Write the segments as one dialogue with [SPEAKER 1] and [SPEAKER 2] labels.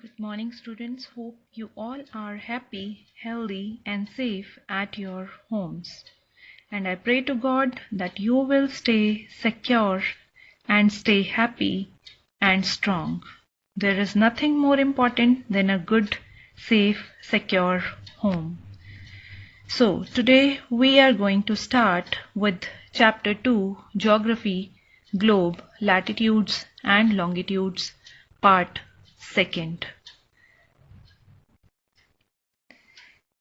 [SPEAKER 1] Good morning, students. Hope you all are happy, healthy, and safe at your homes. And I pray to God that you will stay secure and stay happy and strong. There is nothing more important than a good, safe, secure home. So, today we are going to start with Chapter 2, Geography, Globe, Latitudes and Longitudes, Part 2.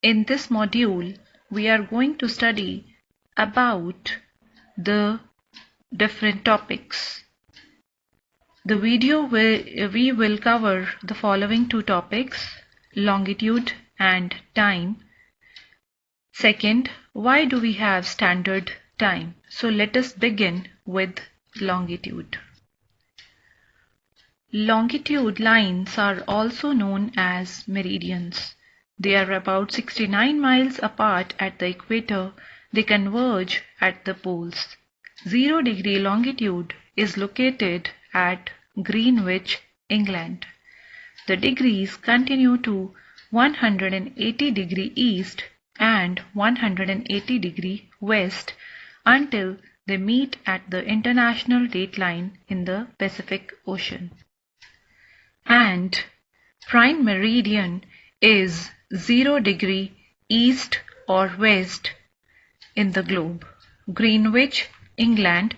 [SPEAKER 1] In this module, we are going to study about the different topics. The video we will cover the following two topics: longitude and time. Second, why do we have standard time? So let us begin with longitude. Longitude lines are also known as meridians. They are about 69 miles apart at the equator. They converge at the poles. 0° longitude is located at Greenwich, England. The degrees continue to 180° east and 180° west until they meet at the international dateline in the Pacific Ocean. And prime meridian is 0° east or west in the globe. Greenwich, England,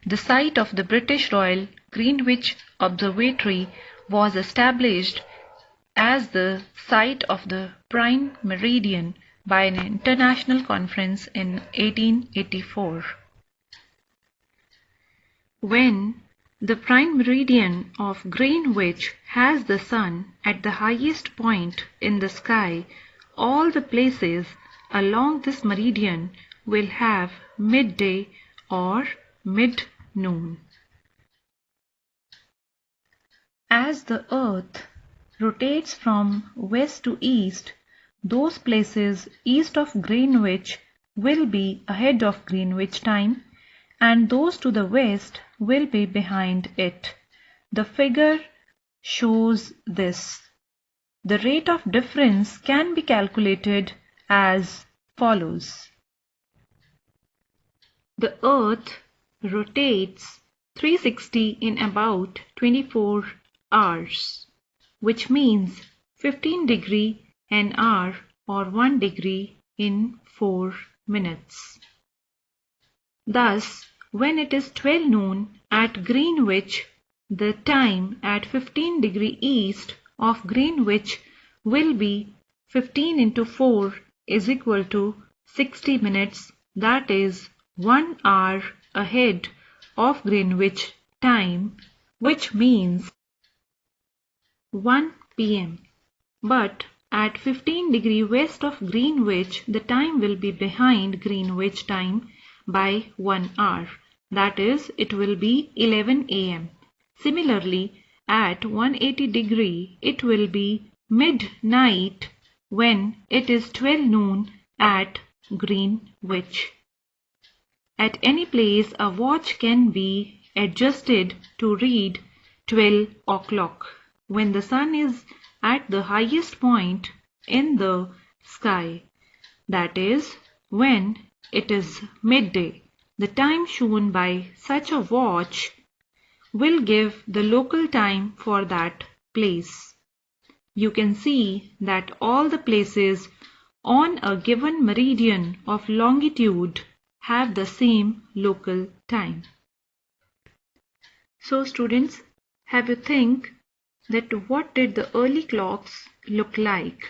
[SPEAKER 1] the site of the British Royal Greenwich Observatory, was established as the site of the prime meridian by an international conference in 1884. When the prime meridian of Greenwich has the sun at the highest point in the sky, all the places along this meridian will have midday or mid-noon. As the earth rotates from west to east, those places east of Greenwich will be ahead of Greenwich time, and those to the west will be behind it. The figure shows this. The rate of difference can be calculated as follows. The Earth rotates 360 in about 24 hours, which means 15° an hour or 1° in 4 minutes. Thus, when it is 12 noon at Greenwich, the time at 15° east of Greenwich will be 15 into 4 is equal to 60 minutes, that is 1 hour ahead of Greenwich time, which means 1 p.m. But at 15° west of Greenwich, the time will be behind Greenwich time by 1 hour. That is, it will be 11 a.m. Similarly, at 180°, it will be midnight when it is 12 noon at Greenwich. At any place, a watch can be adjusted to read 12 o'clock when the sun is at the highest point in the sky. That is, when it is midday. The time shown by such a watch will give the local time for that place. You can see that all the places on a given meridian of longitude have the same local time. So students, have you think that what did the early clocks look like?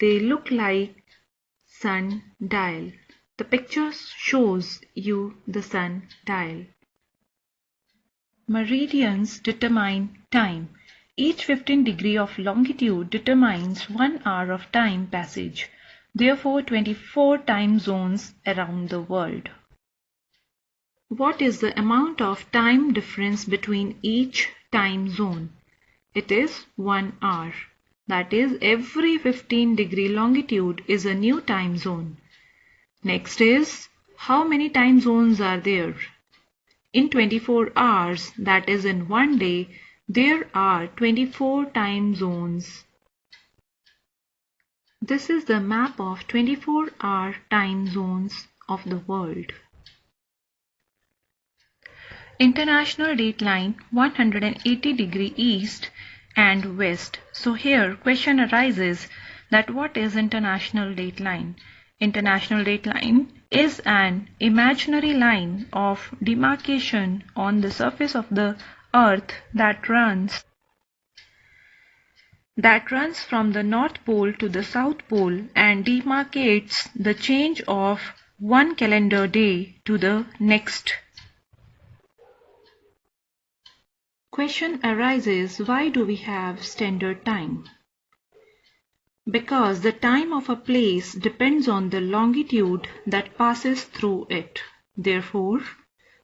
[SPEAKER 1] They look like sundial. The picture shows you the sundial. Meridians determine time. Each 15° of longitude determines 1 hour of time passage. Therefore, 24 time zones around the world. What is the amount of time difference between each time zone? It is 1 hour. That is, every 15° longitude is a new time zone. Next is, how many time zones are there? In 24 hours, that is in one day, There are 24 time zones. This is the map of 24-hour time zones of the world. International dateline 180 degree east and west. So here question arises that what is international dateline? International dateline is an imaginary line of demarcation on the surface of the earth that runs from the North Pole to the South Pole and demarcates the change of one calendar day to the next. Question arises, why do we have standard time? Because the time of a place depends on the longitude that passes through it. Therefore,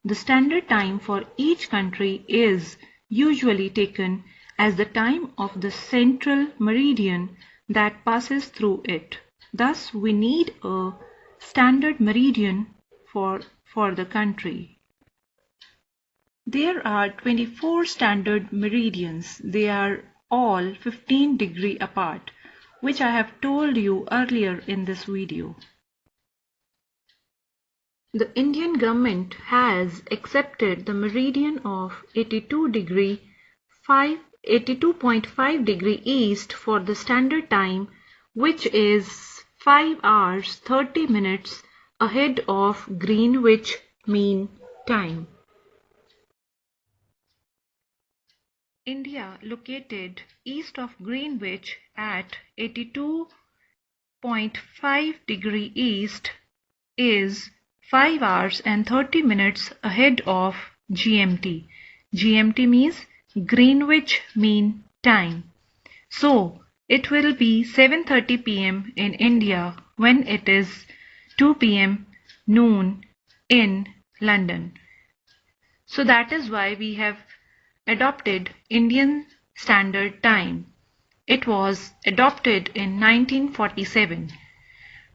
[SPEAKER 1] the standard time for each country is usually taken as the time of the central meridian that passes through it. Thus, we need a standard meridian for the country. There are 24 standard meridians. They are all 15 degrees apart, which I have told you earlier in this video. The Indian government has accepted the meridian of 82.5 degree east for the standard time, which is 5 hours 30 minutes ahead of Greenwich Mean Time. India, located east of Greenwich at 82.5 degree east, is 5 hours and 30 minutes ahead of GMT. GMT means Greenwich Mean Time. So, it will be 7:30 p.m. in India when it is 2 p.m. noon in London. So that is why we have adopted Indian Standard Time. It was adopted in 1947.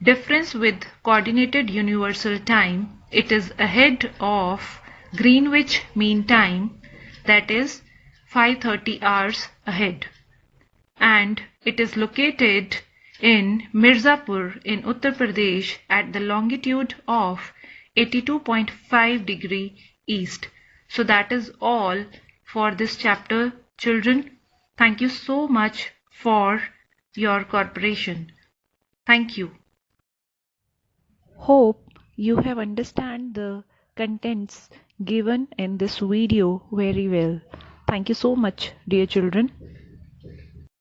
[SPEAKER 1] Difference with Coordinated Universal Time, it is ahead of Greenwich Mean Time, that is 5:30 hours ahead. And it is located in Mirzapur in Uttar Pradesh at the longitude of 82.5 degree east. So that is all for this chapter, children. Thank you so much for your cooperation. Thank you. Hope you have understand the contents given in this video very well. Thank you so much, dear children.